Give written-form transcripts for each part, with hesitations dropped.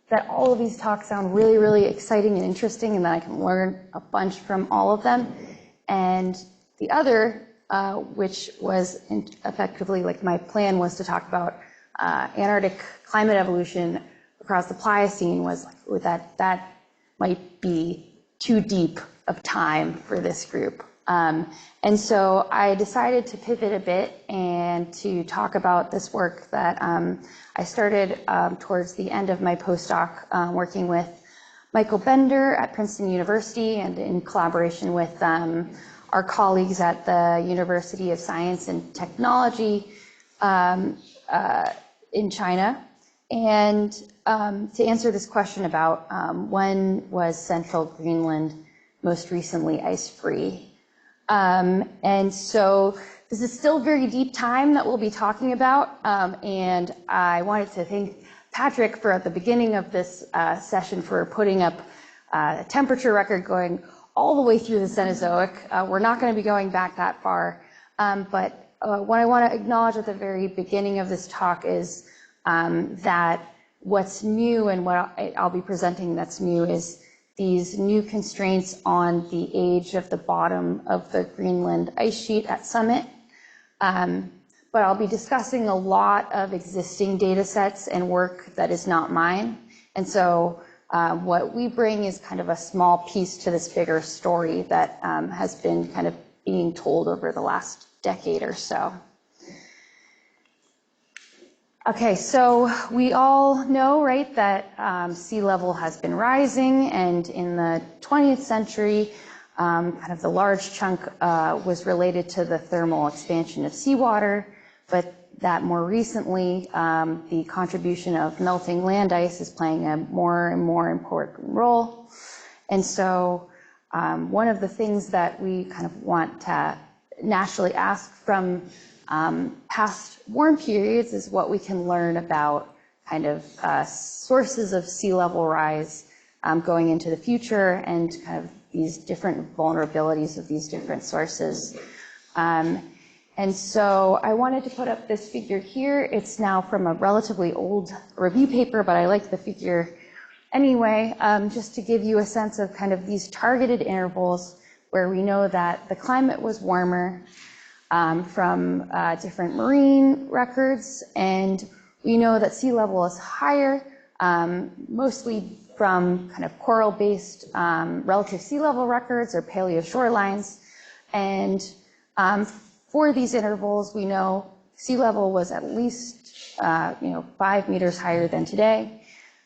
that all of these talks sound really, really exciting and interesting, and that I can learn a bunch from all of them. And the other, which was effectively like my plan was to talk about Antarctic climate evolution across the Pliocene, was like, that might be too deep of time for this group. And so I decided to pivot a bit and to talk about this work that I started towards the end of my postdoc, working with Michael Bender at Princeton University and in collaboration with our colleagues at the University of Science and Technology in China. And to answer this question about when was central Greenland most recently ice-free. And so this is still very deep time that we'll be talking about, and I wanted to thank Patrick for at the beginning of this session for putting up a temperature record going all the way through the Cenozoic. We're not going to be going back that far, but what I want to acknowledge at the very beginning of this talk is that what's new and what I'll be presenting that's new is these new constraints on the age of the bottom of the Greenland ice sheet at summit. But I'll be discussing a lot of existing data sets and work that is not mine. And so what we bring is kind of a small piece to this bigger story that has been kind of being told over the last decade or so. Okay, so we all know, right, that sea level has been rising, and in the 20th century, kind of the large chunk was related to the thermal expansion of seawater, but that more recently, the contribution of melting land ice is playing a more and more important role. And so one of the things that we kind of want to naturally ask from past warm periods is what we can learn about kind of sources of sea level rise going into the future, and kind of these different vulnerabilities of these different sources. And so I wanted to put up this figure here. It's now from a relatively old review paper, but I like the figure anyway, just to give you a sense of kind of these targeted intervals where we know that the climate was warmer, from different marine records, and we know that sea level is higher, mostly from kind of coral-based relative sea level records or paleo shorelines. And for these intervals, we know sea level was at least 5 meters higher than today.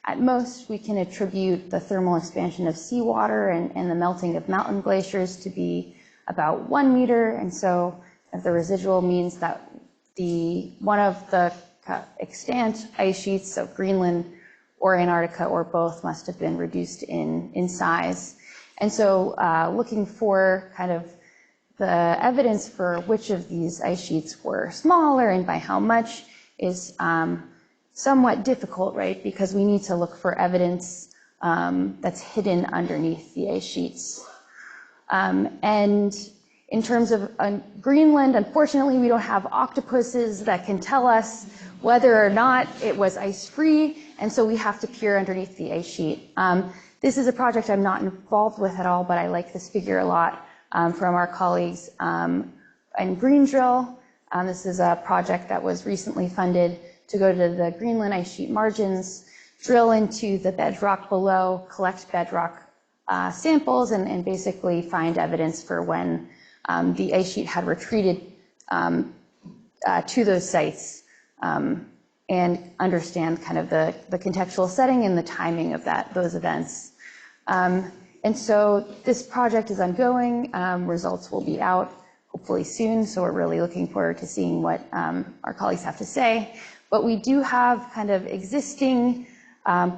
At most, we can attribute the thermal expansion of seawater and the melting of mountain glaciers to be about 1 meter, and so the residual means that one of the extant ice sheets of Greenland or Antarctica or both must have been reduced in size. And so looking for kind of the evidence for which of these ice sheets were smaller and by how much is somewhat difficult, right? Because we need to look for evidence that's hidden underneath the ice sheets. And in terms of Greenland, unfortunately, we don't have octopuses that can tell us whether or not it was ice-free, and so we have to peer underneath the ice sheet. This is a project I'm not involved with at all, but I like this figure a lot from our colleagues in Green Drill. This is a project that was recently funded to go to the Greenland ice sheet margins, drill into the bedrock below, collect bedrock samples, and basically find evidence for when the ice sheet had retreated to those sites, and understand kind of the contextual setting and the timing of those events. And so this project is ongoing. Results will be out hopefully soon, so we're really looking forward to seeing what our colleagues have to say. But we do have kind of existing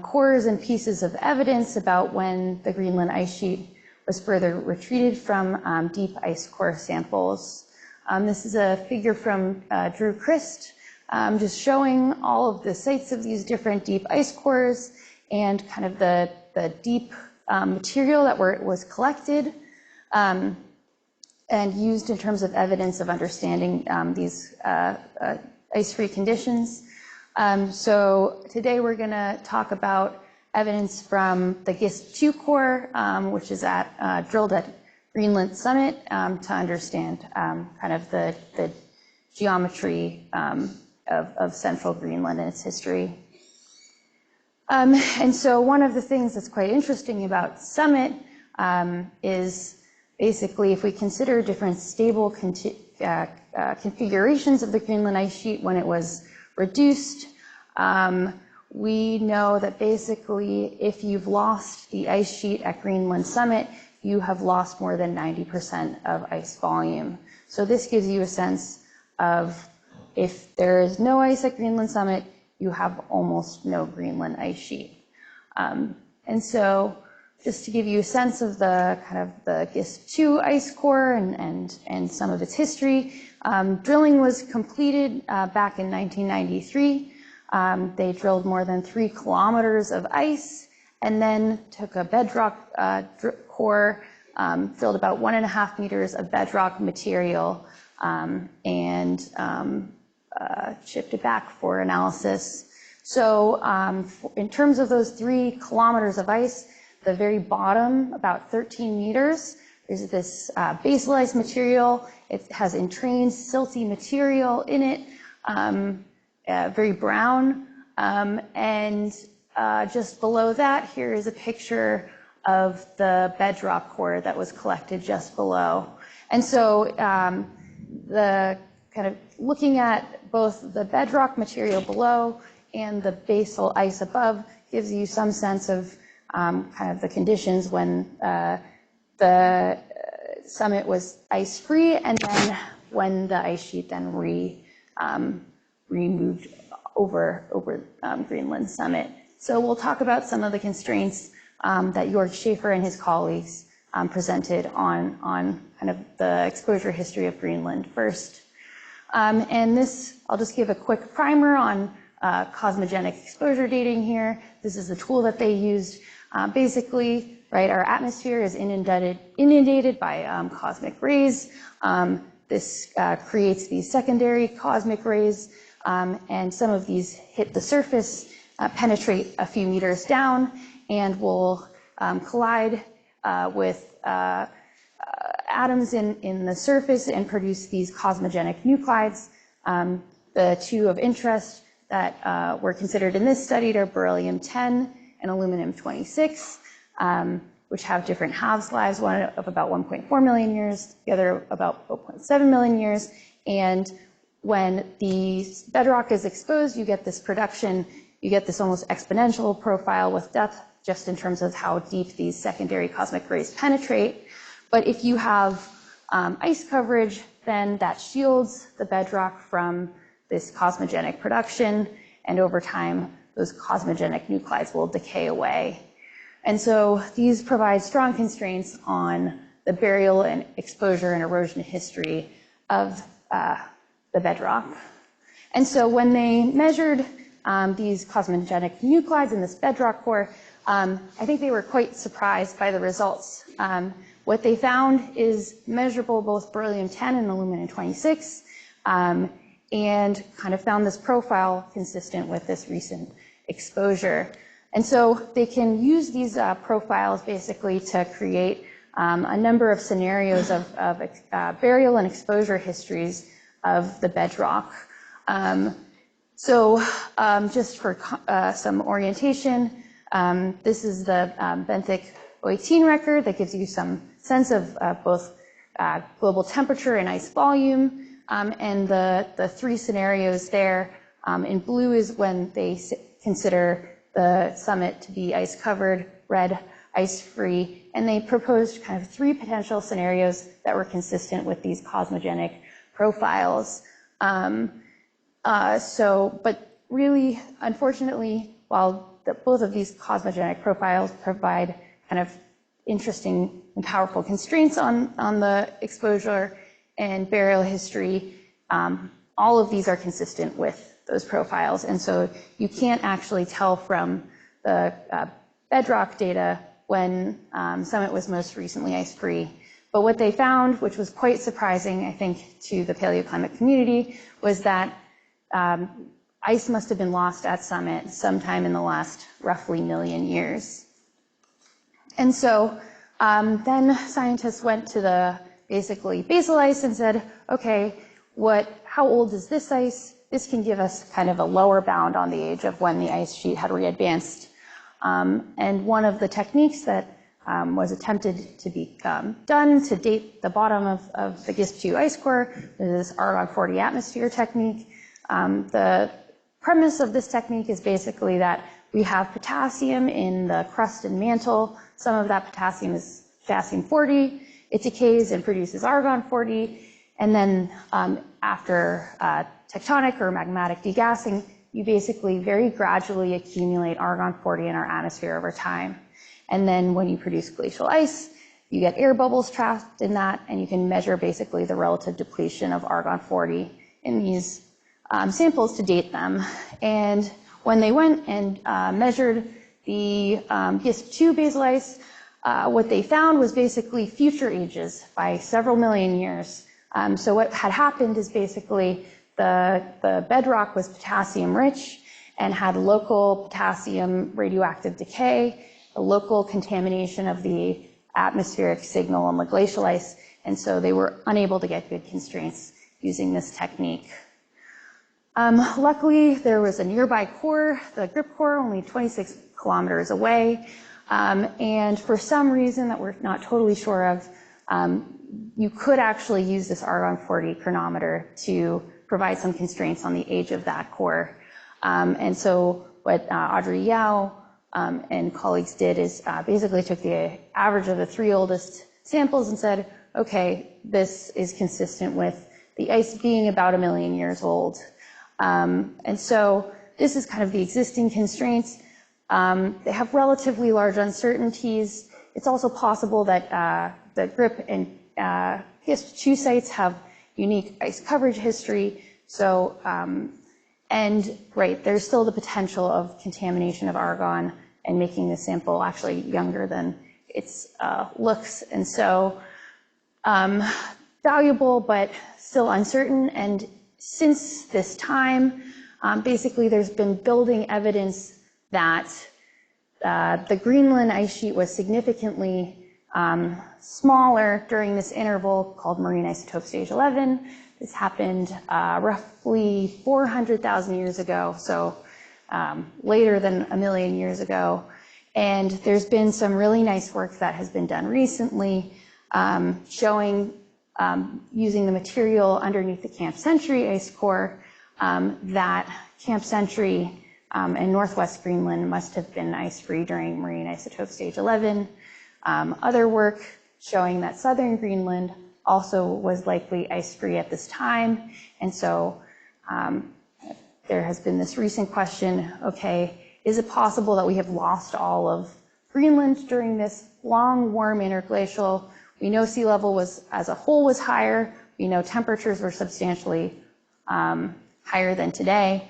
cores and pieces of evidence about when the Greenland ice sheet was further retreated from deep ice core samples. This is a figure from Drew Christ, just showing all of the sites of these different deep ice cores and kind of the deep material that was collected and used in terms of evidence of understanding these ice-free conditions. So today we're going to talk about evidence from the GIST-2 core, which is drilled at Greenland summit, to understand kind of the geometry of central Greenland and its history. And so one of the things that's quite interesting about summit is basically if we consider different stable configurations of the Greenland ice sheet when it was reduced, we know that basically if you've lost the ice sheet at Greenland summit, you have lost more than 90% of ice volume. So this gives you a sense of if there is no ice at Greenland summit, you have almost no Greenland ice sheet. And so just to give you a sense of the kind of the GIST-2 ice core and some of its history, drilling was completed back in 1993. They drilled more than 3 kilometers of ice and then took a bedrock core, drilled about 1.5 meters of bedrock material and shipped it back for analysis. So in terms of those 3 kilometers of ice, the very bottom, about 13 meters, is this basal ice material. It has entrained silty material in it, very brown. And just below that, here is a picture of the bedrock core that was collected just below. And so the kind of looking at both the bedrock material below and the basal ice above gives you some sense of kind of the conditions when the summit was ice-free and then when the ice sheet then removed over Greenland summit. So we'll talk about some of the constraints that Jörg Schaefer and his colleagues presented on kind of the exposure history of Greenland first. And this, I'll just give a quick primer on cosmogenic exposure dating here. This is the tool that they used. Basically, right, our atmosphere is inundated by cosmic rays. This creates these secondary cosmic rays, and some of these hit the surface, penetrate a few meters down, and will collide with atoms in the surface and produce these cosmogenic nuclides. The 2 of interest that were considered in this study are beryllium-10 and aluminum-26, which have different half-lives, one of about 1.4 million years, the other about 0.7 million years. And when the bedrock is exposed, you get this production, you get this almost exponential profile with depth, just in terms of how deep these secondary cosmic rays penetrate. But if you have ice coverage, then that shields the bedrock from this cosmogenic production, and over time, those cosmogenic nuclides will decay away. And so these provide strong constraints on the burial and exposure and erosion history of the bedrock. And so when they measured these cosmogenic nuclides in this bedrock core, I think they were quite surprised by the results. What they found is measurable both beryllium-10 and aluminum-26, and kind of found this profile consistent with this recent exposure. And so they can use these profiles basically to create a number of scenarios of burial and exposure histories of the bedrock. Just for some orientation, this is the benthic 018 record that gives you some sense of both global temperature and ice volume. And the 3 scenarios there in blue is when they consider the summit to be ice covered, red, ice free, and they proposed kind of 3 potential scenarios that were consistent with these cosmogenic profiles. But really, unfortunately, while both of these cosmogenic profiles provide kind of interesting and powerful constraints on the exposure and burial history, all of these are consistent with those profiles. And so you can't actually tell from the bedrock data when summit was most recently ice-free. But what they found, which was quite surprising, I think, to the paleoclimate community, was that ice must have been lost at summit sometime in the last roughly million years. And so then scientists went to the basically basal ice and said, okay, how old is this ice? This can give us kind of a lower bound on the age of when the ice sheet had re-advanced. And one of the techniques that was attempted to be done to date the bottom of the GISP-2 ice core is this argon-40 atmosphere technique. The premise of this technique is basically that we have potassium in the crust and mantle. Some of that potassium is potassium-40. It decays and produces argon-40. And then after tectonic or magmatic degassing, you basically very gradually accumulate argon-40 in our atmosphere over time. And then when you produce glacial ice, you get air bubbles trapped in that, and you can measure basically the relative depletion of argon-40 in these samples to date them. And when they went and measured the GISP-2 basal ice, what they found was basically future ages by several million years. So what had happened is basically the bedrock was potassium rich and had local potassium radioactive decay, a local contamination of the atmospheric signal on the glacial ice, and so they were unable to get good constraints using this technique. Luckily, there was a nearby core, the grip core, only 26 kilometers away, and for some reason that we're not totally sure of, you could actually use this argon-40 chronometer to provide some constraints on the age of that core. And so what Audrey Yao and colleagues did is basically took the average of the 3 oldest samples and said, okay, this is consistent with the ice being about 1 million years old. And so this is kind of the existing constraints. They have relatively large uncertainties. It's also possible that the GRIP and GISP-2 sites have unique ice coverage history. So, and right, there's still the potential of contamination of argon and making the sample actually younger than its looks. And so valuable, but still uncertain. And since this time, basically there's been building evidence that the Greenland ice sheet was significantly smaller during this interval called marine isotope stage 11. This happened roughly 400,000 years ago, so later than 1 million years ago. And there's been some really nice work that has been done recently showing using the material underneath the Camp Century ice core that Camp Century and Northwest Greenland must have been ice-free during marine isotope stage 11. Other work showing that southern Greenland also was likely ice-free at this time. And so there has been this recent question, okay, is it possible that we have lost all of Greenland during this long, warm interglacial? We know sea level was, as a whole, was higher. We know temperatures were substantially higher than today.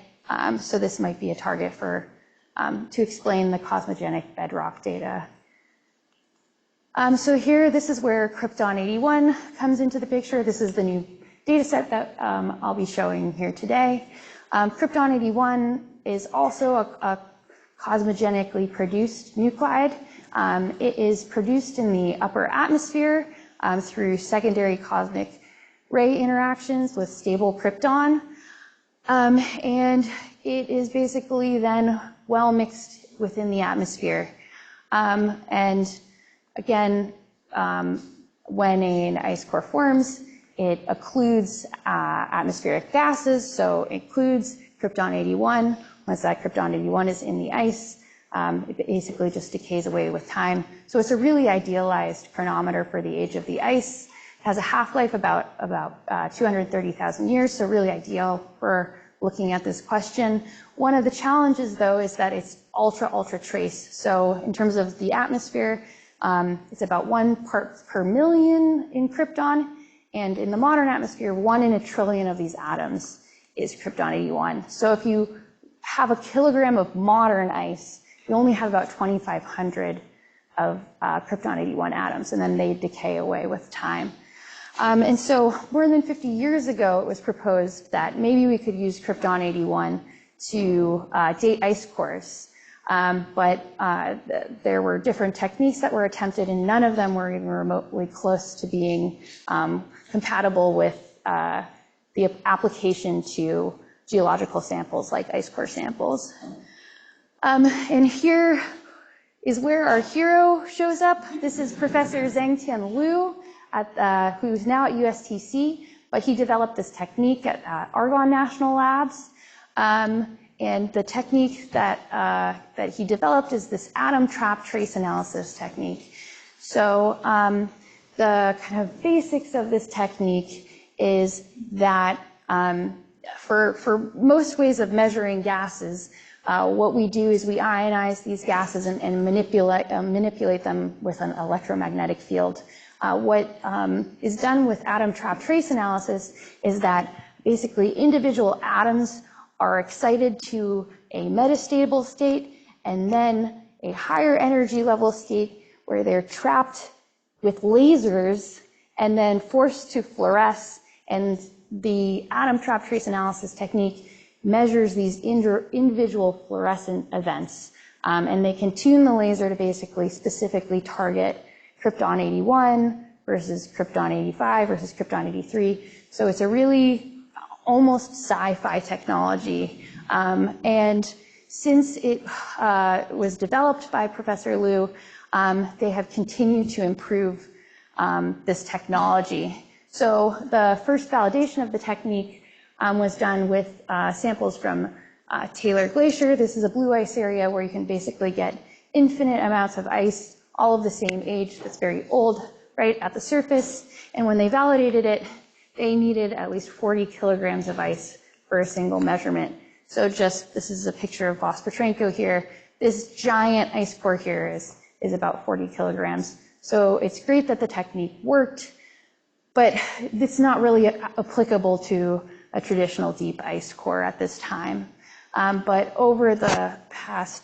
So this might be a target for, to explain the cosmogenic bedrock data. So here, this is where Krypton 81 comes into the picture. This is the new data set that I'll be showing here today. Krypton 81 is also a cosmogenically produced nuclide. It is produced in the upper atmosphere through secondary cosmic ray interactions with stable krypton. And it is basically then well mixed within the atmosphere. And again, when an ice core forms, it occludes atmospheric gases, so it includes Krypton 81. Once that Krypton 81 is in the ice, it basically just decays away with time. So it's a really idealized chronometer for the age of the ice. It has a half-life about 230,000 years, so really ideal for looking at this question. One of the challenges, though, is that it's ultra trace. So in terms of the atmosphere, it's about 1 part per million in krypton, and in the modern atmosphere, 1 in a trillion of these atoms is Krypton 81. So if you have a kilogram of modern ice, you only have about 2,500 of Krypton 81 atoms, and then they decay away with time. And so more than 50 years ago, it was proposed that maybe we could use Krypton 81 to date ice cores. But there were different techniques that were attempted, and none of them were even remotely close to being compatible with the application to geological samples like ice core samples. And here is where our hero shows up. This is Professor Zhengtian Liu, who's now at USTC, but he developed this technique at Argonne National Labs. And the technique that he developed is this atom trap trace analysis technique. So the kind of basics of this technique is that for most ways of measuring gases, what we do is we ionize these gases and manipulate them with an electromagnetic field. What is done with atom trap trace analysis is that basically individual atoms are excited to a metastable state and then a higher energy level state where they're trapped with lasers and then forced to fluoresce. And the atom trap trace analysis technique measures these individual fluorescent events. And they can tune the laser to basically specifically target krypton 81 versus krypton 85 versus krypton 83. So it's a really almost sci-fi technology. And since it was developed by Professor Liu, they have continued to improve this technology. So the first validation of the technique was done with samples from Taylor Glacier. This is a blue ice area where you can basically get infinite amounts of ice, all of the same age, that's very old, right at the surface. And when they validated it, they needed at least 40 kilograms of ice for a single measurement. So this is a picture of Vos Petrenko here. This giant ice core here is about 40 kilograms. So it's great that the technique worked, but it's not really applicable to a traditional deep ice core at this time. But over the past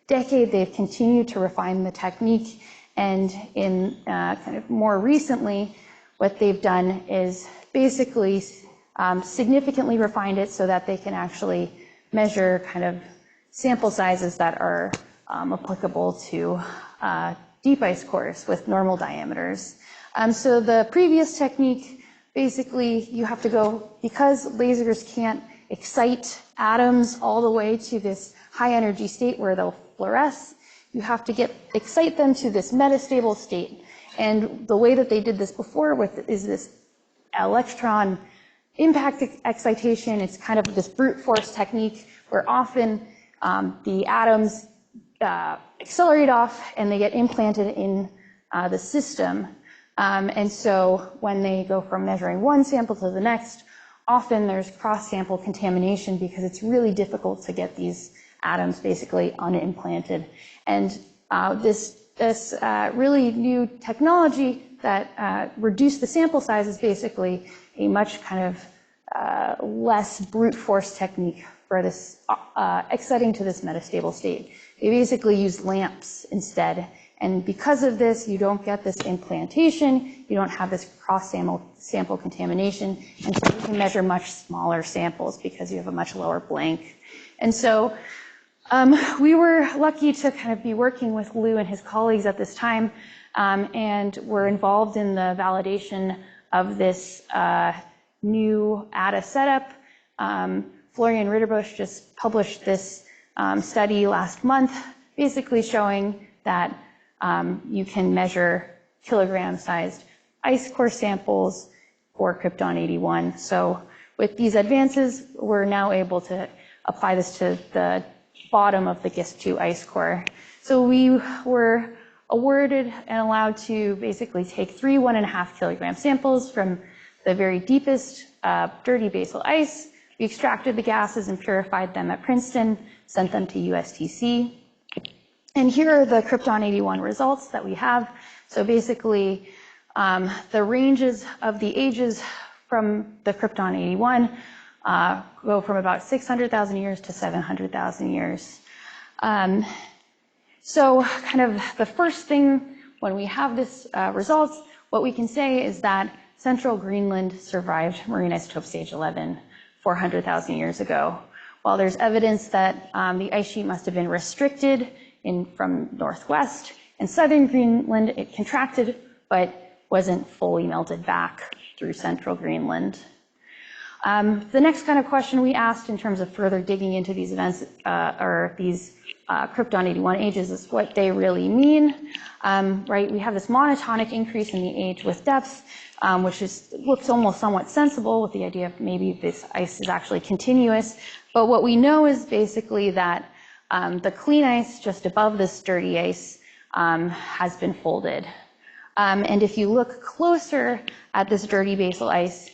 decade, they've continued to refine the technique, and in kind of more recently, what they've done is basically significantly refined it so that they can actually measure kind of sample sizes that are applicable to deep ice cores with normal diameters. So the previous technique, basically you have to go, because lasers can't excite atoms all the way to this high energy state where they'll fluoresce, you have to excite them to this metastable state. And the way that they did this before is this electron impact excitation. It's kind of this brute force technique where often the atoms accelerate off and they get implanted in the system. And so when they go from measuring one sample to the next, often there's cross-sample contamination because it's really difficult to get these atoms basically unimplanted. And this really new technology that reduced the sample size is basically a much kind of less brute force technique for this exciting to this metastable state. They basically use lamps instead. And because of this, you don't get this implantation, you don't have this cross-sample contamination, and so you can measure much smaller samples because you have a much lower blank. And so we were lucky to kind of be working with Liu and his colleagues at this time, and were involved in the validation of this new ADA setup. Florian Ritterbusch just published this study last month, basically showing that you can measure kilogram-sized ice core samples for krypton 81. So with these advances, we're now able to apply this to the bottom of the GIST-2 ice core. So we were awarded and allowed to basically take 3 1.5 kilogram samples from the very deepest dirty basal ice. We extracted the gases and purified them at Princeton, sent them to USTC. And here are the krypton 81 results that we have. So basically, the ranges of the ages from the krypton 81 go from about 600,000 years to 700,000 years. So kind of the first thing when we have this results, what we can say is that central Greenland survived marine isotope stage 11 400,000 years ago. while there's evidence that the ice sheet must have been restricted from northwest and southern Greenland, it contracted, but wasn't fully melted back through central Greenland. The next kind of question we asked in terms of further digging into these events or these Krypton 81 ages is what they really mean, right? We have this monotonic increase in the age with depth, which looks almost somewhat sensible with the idea of maybe this ice is actually continuous. But what we know is basically that the clean ice just above this dirty ice has been folded. And if you look closer at this dirty basal ice,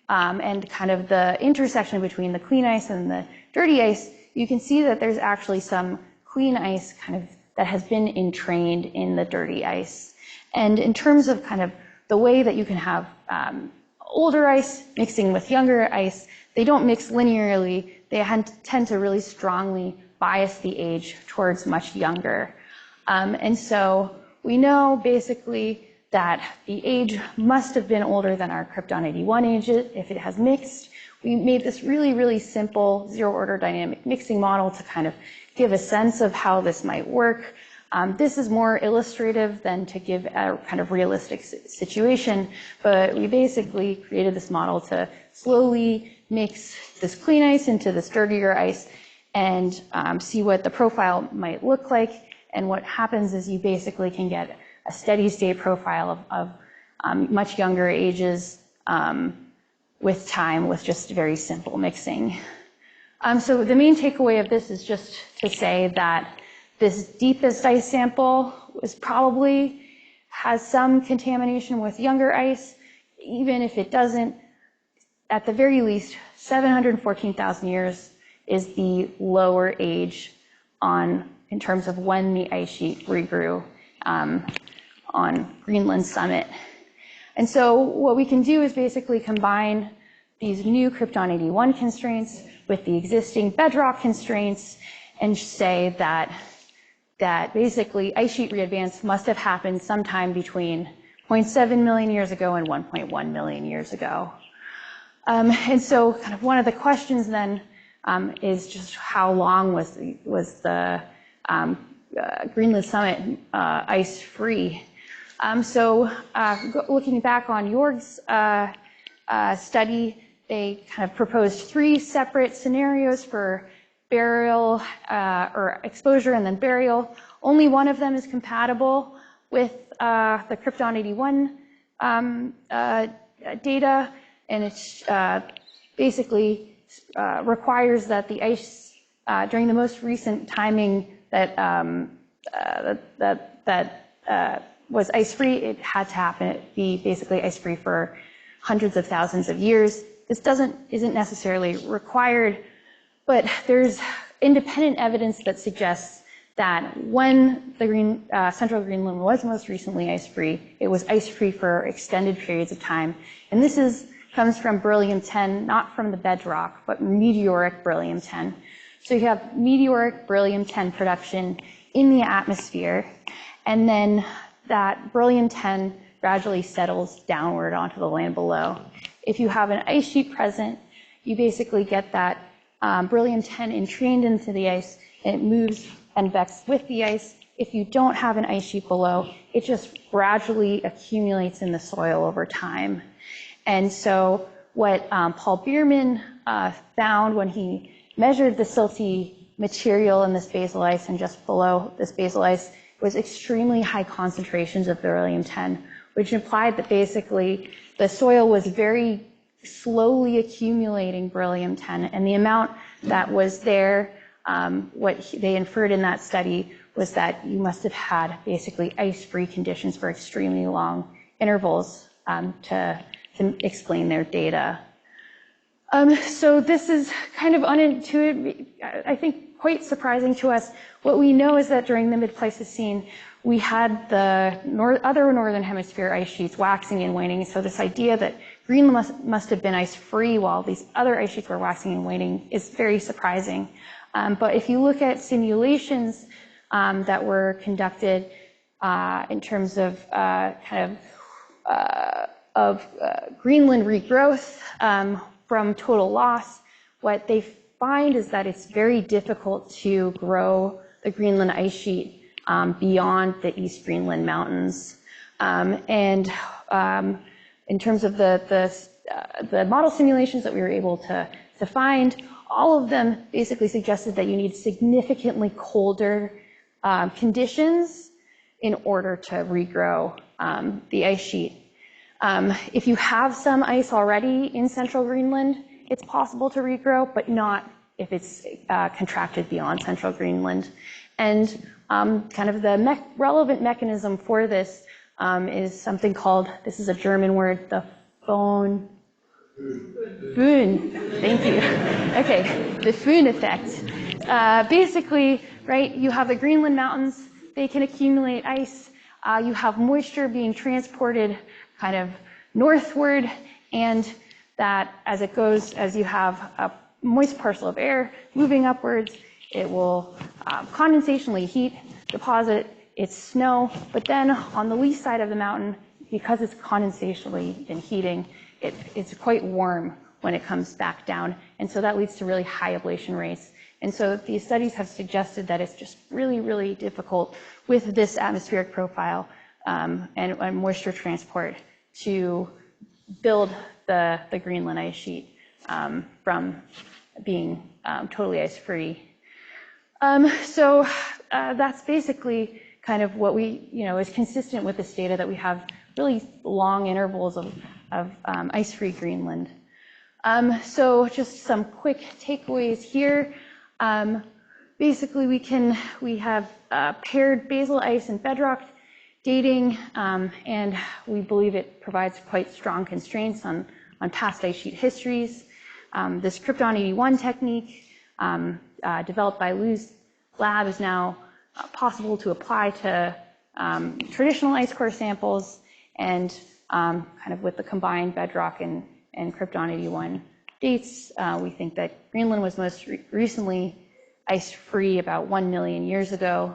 and kind of the intersection between the clean ice and the dirty ice, you can see that there's actually some clean ice kind of that has been entrained in the dirty ice. And in terms of kind of the way that you can have older ice mixing with younger ice, they don't mix linearly. They tend to really strongly bias the age towards much younger. And so we know basically that the age must have been older than our Krypton 81 age if it has mixed. We made this really, really simple zero-order dynamic mixing model to kind of give a sense of how this might work. This is more illustrative than to give a kind of realistic situation, but we basically created this model to slowly mix this clean ice into this dirtier ice and see what the profile might look like. And what happens is you basically can get a steady state profile of much younger ages with time with just very simple mixing. So the main takeaway of this is just to say that this deepest ice sample has some contamination with younger ice. Even if it doesn't, at the very least, 714,000 years is the lower age in terms of when the ice sheet regrew on Greenland's summit. And so what we can do is basically combine these new Krypton 81 constraints with the existing bedrock constraints and say that basically ice sheet readvance must have happened sometime between 0.7 million years ago and 1.1 million years ago. And so kind of one of the questions then is just how long was the Greenland summit ice-free? Looking back on Jorg's study, they kind of proposed 3 separate scenarios for burial or exposure and then burial. Only one of them is compatible with the Krypton 81 data, and it's basically requires that the ice during the most recent timing that was ice-free, it had to be basically ice-free for hundreds of thousands of years. This isn't necessarily required, but there's independent evidence that suggests that when the central Greenland was most recently ice-free, it was ice-free for extended periods of time. And this comes from beryllium-10, not from the bedrock, but meteoric beryllium-10. So you have meteoric beryllium-10 production in the atmosphere, and then that beryllium-10 gradually settles downward onto the land below. If you have an ice sheet present, you basically get that beryllium-10 entrained into the ice, and it moves and convects with the ice. If you don't have an ice sheet below, it just gradually accumulates in the soil over time. And so what Paul Bierman found when he measured the silty material in this basal ice and just below this basal ice was extremely high concentrations of beryllium-10, which implied that basically the soil was very slowly accumulating beryllium-10, and the amount that was there, what they inferred in that study was that you must have had basically ice-free conditions for extremely long intervals to explain their data. So this is kind of unintuitive, I think quite surprising to us. What we know is that during the mid-Pleistocene, we had the other northern hemisphere ice sheets waxing and waning. So this idea that Greenland must have been ice-free while these other ice sheets were waxing and waning is very surprising. But if you look at simulations that were conducted in terms of Greenland regrowth from total loss, what they find is that it's very difficult to grow the Greenland ice sheet beyond the East Greenland mountains. In terms of the model simulations that we were able to find, all of them basically suggested that you need significantly colder conditions in order to regrow the ice sheet. If you have some ice already in central Greenland, it's possible to regrow, but not if it's contracted beyond central Greenland. And kind of the relevant mechanism for this is something called, this is a German word, the Föhn. Thank you. Okay, the Föhn effect. Basically, right, you have the Greenland mountains, they can accumulate ice. You have moisture being transported kind of northward, and that as it goes, as you have a moist parcel of air moving upwards, it will condensationally heat, deposit its snow, but then on the lee side of the mountain, because it's condensationally been heating, it's quite warm when it comes back down, and so that leads to really high ablation rates. And so these studies have suggested that it's just really, really difficult with this atmospheric profile and moisture transport to build the Greenland ice sheet from being totally ice-free. So that's basically kind of what we, is consistent with this data that we have really long intervals of ice-free Greenland. So just some quick takeaways here. Basically, we have paired basal ice and bedrock dating, and we believe it provides quite strong constraints on past ice sheet histories. This Krypton 81 technique, developed by Lou's lab, is now possible to apply to traditional ice core samples, and kind of with the combined bedrock and Krypton 81 dates, we think that Greenland was most recently ice-free about 1 million years ago.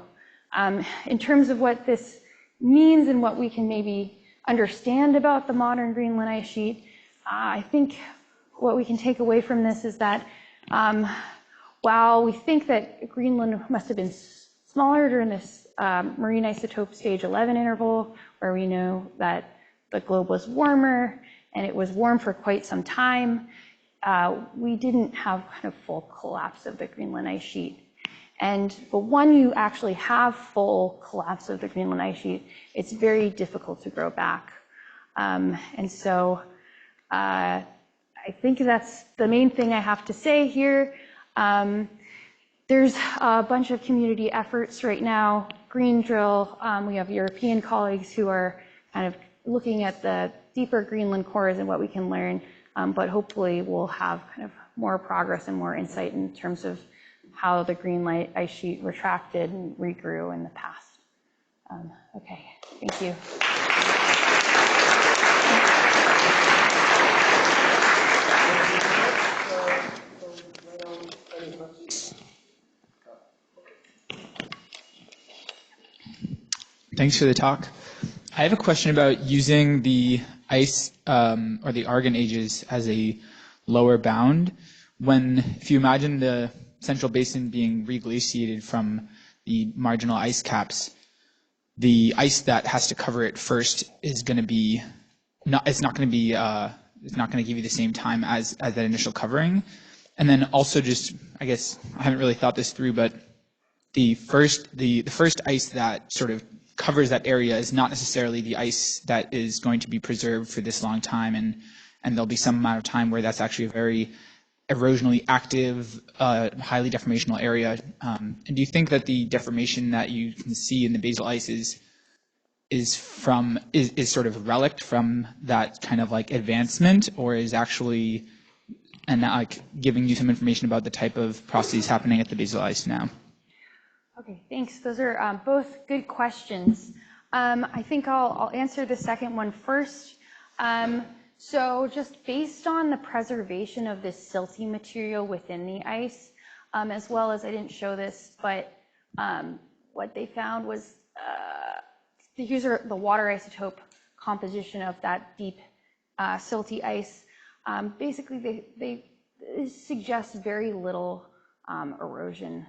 In terms of what this means and what we can maybe understand about the modern Greenland ice sheet, I think what we can take away from this is that while we think that Greenland must have been smaller during this marine isotope stage 11 interval, where we know that the globe was warmer and it was warm for quite some time, we didn't have kind of full collapse of the Greenland ice sheet. But when you actually have full collapse of the Greenland ice sheet, it's very difficult to grow back. And so I think that's the main thing I have to say here. There's a bunch of community efforts right now. Green Drill, we have European colleagues who are kind of looking at the deeper Greenland cores and what we can learn, but hopefully we'll have kind of more progress and more insight in terms of how the Greenland ice sheet retracted and regrew in the past. Okay, thank you. Thanks for the talk. I have a question about using the ice or the Argon ages as a lower bound. If you imagine the central basin being reglaciated from the marginal ice caps, the ice that has to cover it first is going to be it's not going to give you the same time as that initial covering. And then also, just, I guess I haven't really thought this through, but the first ice that sort of covers that area is not necessarily the ice that is going to be preserved for this long time, and there'll be some amount of time where that's actually a very erosionally active, highly deformational area. And do you think that the deformation that you can see in the basal ice is sort of a relic from that kind of like advancement, or is actually giving you some information about the type of processes happening at the basal ice now? Okay, thanks. Those are both good questions. I think I'll answer the second one first. So just based on the preservation of this silty material within the ice, as well as, I didn't show this, but what they found was, here's the water isotope composition of that deep silty ice. Basically, suggests very little erosion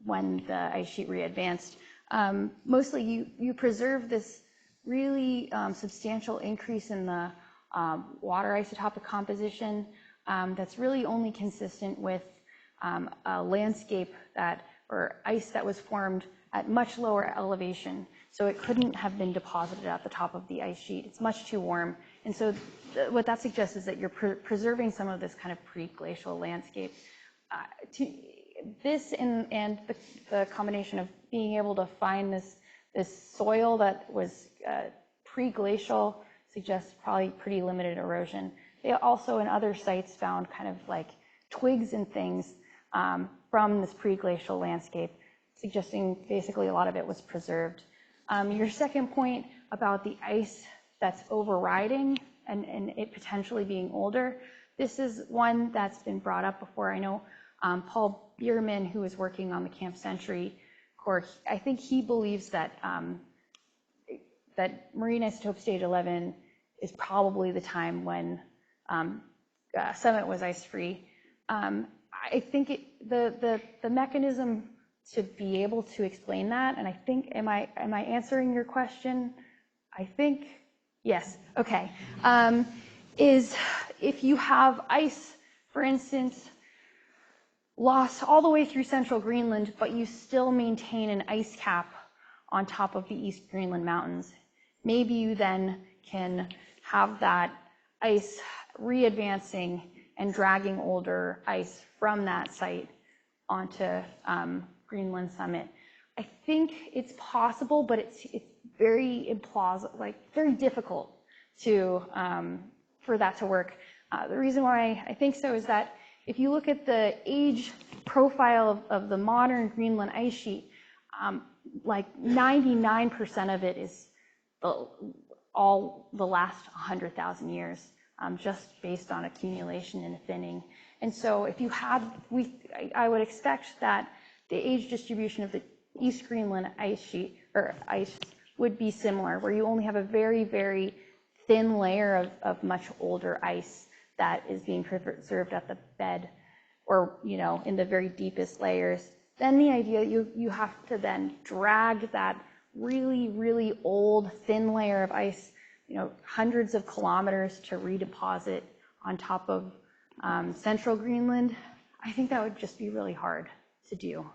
when the ice sheet readvanced. Mostly you preserve this really substantial increase in the water isotopic composition that's really only consistent with a landscape or ice that was formed at much lower elevation. So it couldn't have been deposited at the top of the ice sheet. It's much too warm. And so what that suggests is that you're preserving some of this kind of pre-glacial landscape. This and the combination of being able to find this soil that was pre-glacial suggests probably pretty limited erosion. They also in other sites found kind of like twigs and things from this pre-glacial landscape, suggesting basically a lot of it was preserved. Your second point about the ice that's overriding and it potentially being older, this is one that's been brought up before. I know Paul Bierman, who is working on the Camp Century core, I think he believes that that marine isotope stage 11 is probably the time when Summit was ice-free. I think the mechanism to be able to explain that, and I think, am I answering your question? I think, yes, okay. Is if you have ice, for instance, lost all the way through central Greenland, but you still maintain an ice cap on top of the East Greenland mountains, maybe you then can have that ice readvancing and dragging older ice from that site onto Greenland summit. I think it's possible, but it's very implausible, like very difficult to for that to work. The reason why I think so is that if you look at the age profile of the modern Greenland ice sheet, like 99% of it is all the last 100,000 years, just based on accumulation and thinning. And so if you had, I would expect that the age distribution of the East Greenland ice sheet, or ice, would be similar, where you only have a very, very thin layer of much older ice that is being preserved at the bed, or in the very deepest layers. Then the idea you have to then drag that really, really old thin layer of ice, hundreds of kilometers to redeposit on top of central Greenland. I think that would just be really hard to do.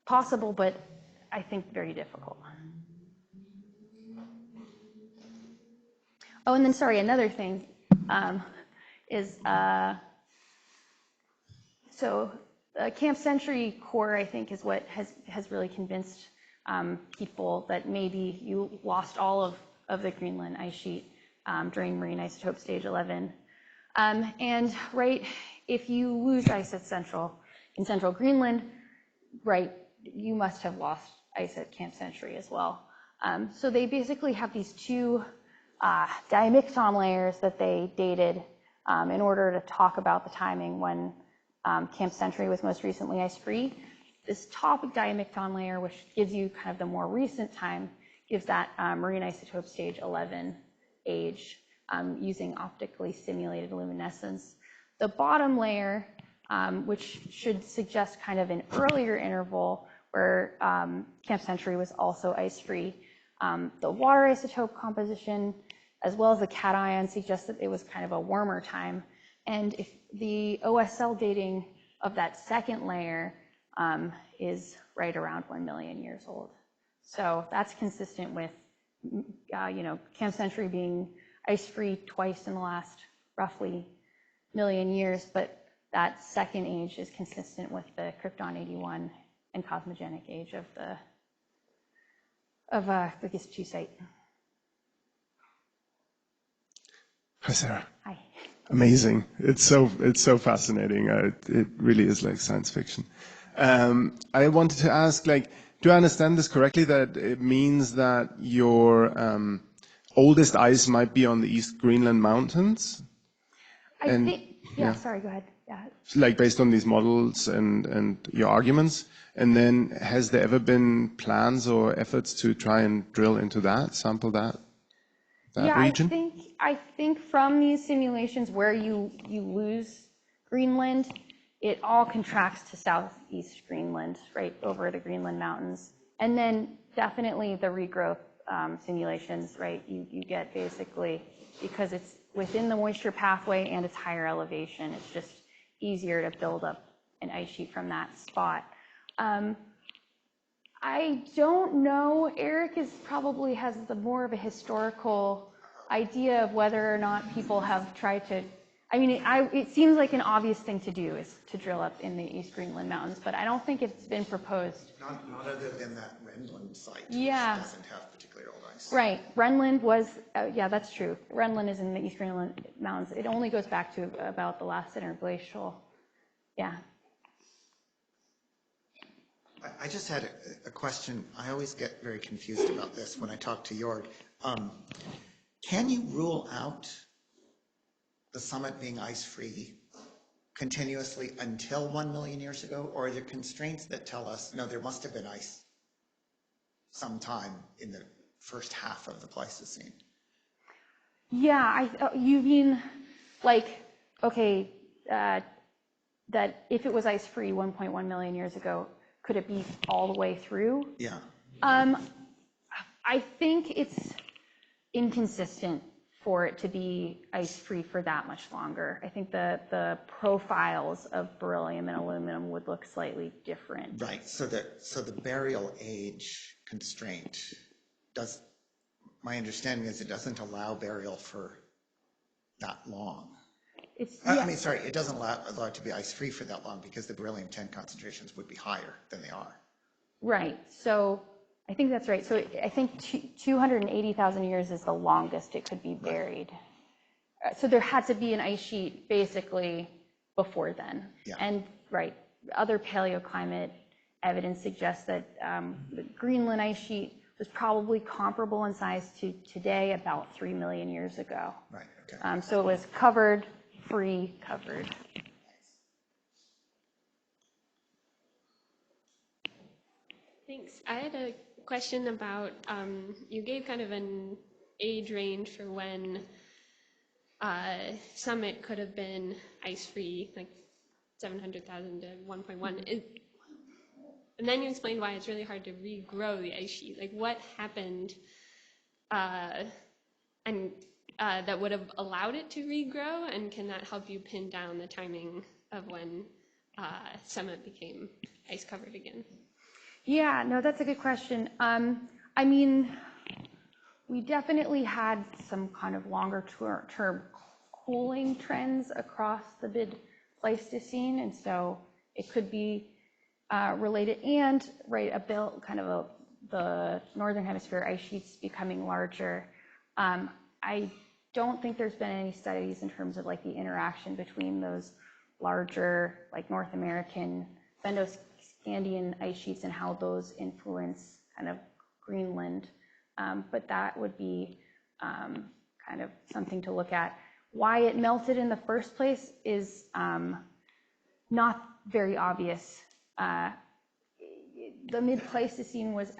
Possible, but I think very difficult. Oh, and then sorry, another thing is so the Camp Century core, I think, is what has really convinced people that maybe you lost all of the Greenland ice sheet during marine isotope stage 11. And right, if you lose ice in central Greenland, right, you must have lost ice at Camp Century as well. So they basically have these two diamicton layers that they dated in order to talk about the timing when Camp Century was most recently ice-free. This top diamicton layer, which gives you kind of the more recent time, gives that marine isotope stage 11 age using optically simulated luminescence. The bottom layer, which should suggest kind of an earlier interval where Camp Century was also ice-free. The water isotope composition, as well as the cation, suggests that it was kind of a warmer time. And if the OSL dating of that second layer is right around 1 million years old. So that's consistent with, Camp Century being ice-free twice in the last roughly million years, but that second age is consistent with the Krypton 81 and cosmogenic age of the Gistu site. Hi, Sarah. Hi. Amazing. It's so fascinating. It really is like science fiction. I wanted to ask, do I understand this correctly, that it means that your oldest ice might be on the East Greenland mountains? I think, sorry, go ahead. Yeah. Like based on these models and your arguments? And then has there ever been plans or efforts to try and drill into that, sample that? Yeah, region? I think from these simulations where you lose Greenland, it all contracts to southeast Greenland, right over the Greenland mountains. And then definitely the regrowth simulations, right? You get basically, because it's within the moisture pathway and it's higher elevation, it's just easier to build up an ice sheet from that spot. I don't know. Eric probably has the more of a historical idea of whether or not people have tried to. I mean, it seems like an obvious thing to do is to drill up in the East Greenland mountains, but I don't think it's been proposed. Not other than that Greenland site, Yeah. which doesn't have particularly old ice. Right. Greenland was, yeah, that's true. Greenland is in the East Greenland mountains. It only goes back to about the last interglacial. Yeah. I just had a question. I always get very confused about this when I talk to Jörg. Can you rule out the summit being ice-free continuously until 1 million years ago? Or are there constraints that tell us, no, there must have been ice sometime in the first half of the Pleistocene? Yeah, you mean like, okay, that if it was ice-free 1.1 million years ago, could it be all the way through? Yeah. I think it's inconsistent for it to be ice-free for that much longer. I think the profiles of beryllium and aluminum would look slightly different. Right. So the burial age constraint does. My understanding is it doesn't allow burial for that long. I mean, sorry, it doesn't allow it to be ice-free for that long because the beryllium-10 concentrations would be higher than they are. Right. So I think that's right. So I think 280,000 years is the longest it could be buried. Right. So there had to be an ice sheet basically before then. Yeah. And right, other paleoclimate evidence suggests that the Greenland ice sheet was probably comparable in size to today about 3 million years ago. Right. Okay. So it was covered. Free covered. Thanks. I had a question about, you gave kind of an age range for when Summit could have been ice-free, like 700,000 to 1.1. And then you explained why it's really hard to regrow the ice sheet. Like what happened that would have allowed it to regrow, and can that help you pin down the timing of when Summit became ice covered again? Yeah, no, that's a good question. I mean, we definitely had some kind of longer term cooling trends across the mid-Pleistocene, and so it could be related. And right, the northern hemisphere ice sheets becoming larger. I don't think there's been any studies in terms of like the interaction between those larger, like North American Fendo-Scandian ice sheets and how those influence kind of Greenland. But that would be kind of something to look at. Why it melted in the first place is not very obvious. The mid-Pleistocene was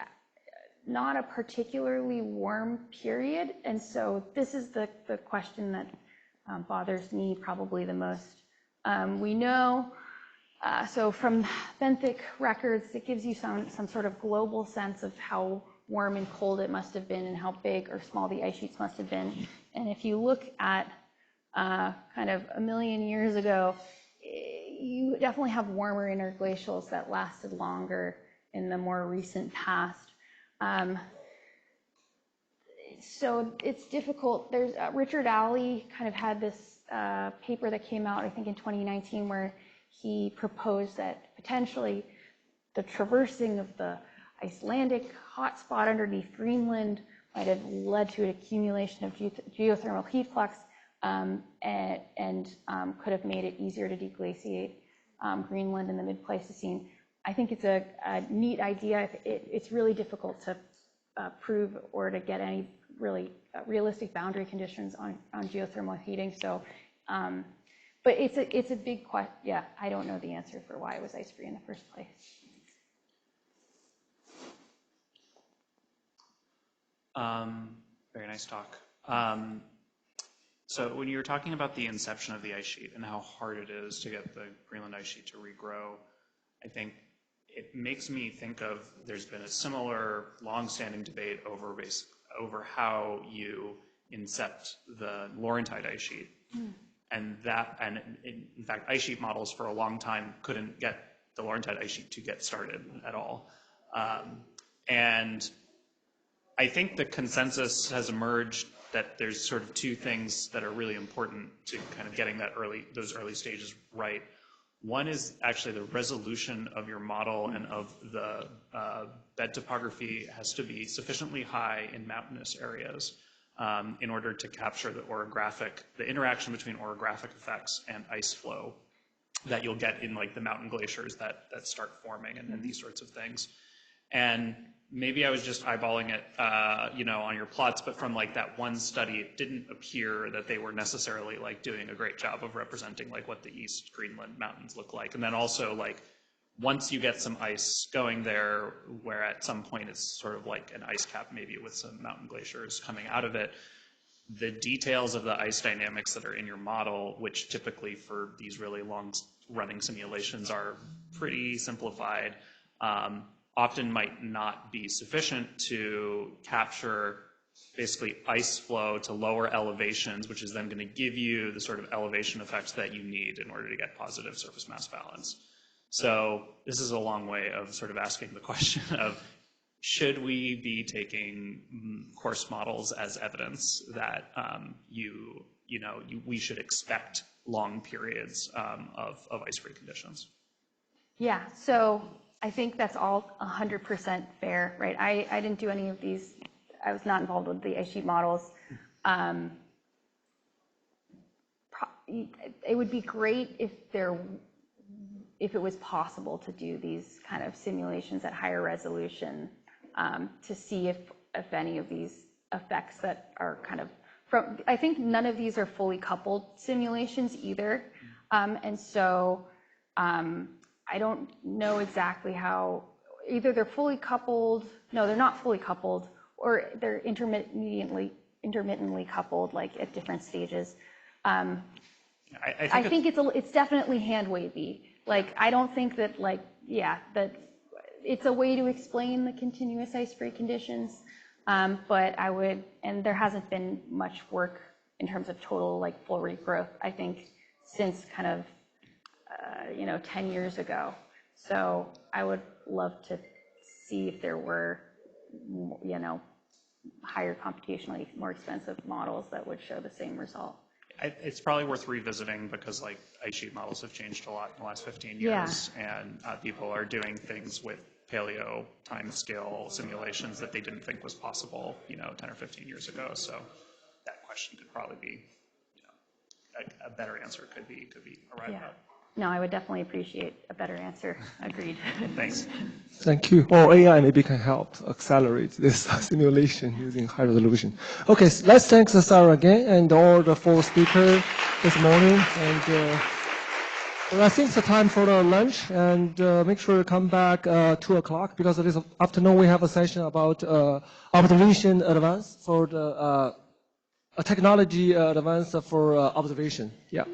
not a particularly warm period, and so this is the question that bothers me probably the most. We know, so from benthic records, it gives you some sort of global sense of how warm and cold it must have been and how big or small the ice sheets must have been. And if you look at kind of 1 million years ago, you definitely have warmer interglacials that lasted longer in the more recent past. So it's difficult. There's Richard Alley kind of had this paper that came out, I think, in 2019, where he proposed that potentially the traversing of the Icelandic hotspot underneath Greenland might have led to an accumulation of geothermal heat flux and could have made it easier to deglaciate Greenland in the mid-Pleistocene. I think it's a neat idea. It's really difficult to prove or to get any really realistic boundary conditions on geothermal heating. So, but it's a big question. Yeah, I don't know the answer for why it was ice-free in the first place. Very nice talk. So when you were talking about the inception of the ice sheet and how hard it is to get the Greenland ice sheet to regrow, I think it makes me think of, there's been a similar long-standing debate over how you incept the Laurentide ice sheet. And in fact, ice sheet models for a long time couldn't get the Laurentide ice sheet to get started at all. And I think the consensus has emerged that there's sort of two things that are really important to kind of getting those early stages right. One is actually the resolution of your model and of the bed topography has to be sufficiently high in mountainous areas in order to capture the interaction between orographic effects and ice flow that you'll get in like the mountain glaciers that start forming and these sorts of things. And maybe I was just eyeballing it, on your plots, but from like that one study, it didn't appear that they were necessarily like doing a great job of representing like what the East Greenland mountains look like. And then also like once you get some ice going there, where at some point it's sort of like an ice cap, maybe with some mountain glaciers coming out of it, the details of the ice dynamics that are in your model, which typically for these really long running simulations are pretty simplified, often might not be sufficient to capture basically ice flow to lower elevations, which is then going to give you the sort of elevation effects that you need in order to get positive surface mass balance. So this is a long way of sort of asking the question of, should we be taking coarse models as evidence that we should expect long periods of ice-free conditions? Yeah, so I think that's all 100% fair, right? I didn't do any of these. I was not involved with the ice sheet models. It would be great if it was possible to do these kind of simulations at higher resolution to see if any of these effects that are kind of I think none of these are fully coupled simulations either, and so. I don't know exactly how, either they're fully coupled, no, they're not fully coupled, or they're intermittently coupled, like at different stages. I think it's definitely hand wavy. Like, I don't think that, that it's a way to explain the continuous ice-free conditions, but and there hasn't been much work in terms of total, full regrowth, I think, since kind of 10 years ago. So I would love to see if there were, higher computationally more expensive models that would show the same result. It's probably worth revisiting because ice sheet models have changed a lot in the last 15 years, and people are doing things with paleo timescale simulations that they didn't think was possible, 10 or 15 years ago. So that question could probably be, a better answer could be arrived at. No, I would definitely appreciate a better answer. Agreed. Thanks. Thank you. Or AI maybe can help accelerate this simulation using high resolution. Okay, so let's thank Sarah again and all the 4 speakers this morning. And I think it's time for the lunch. And make sure you come back 2 o'clock because this afternoon we have a session about observation advance for the technology advance for observation. Yeah.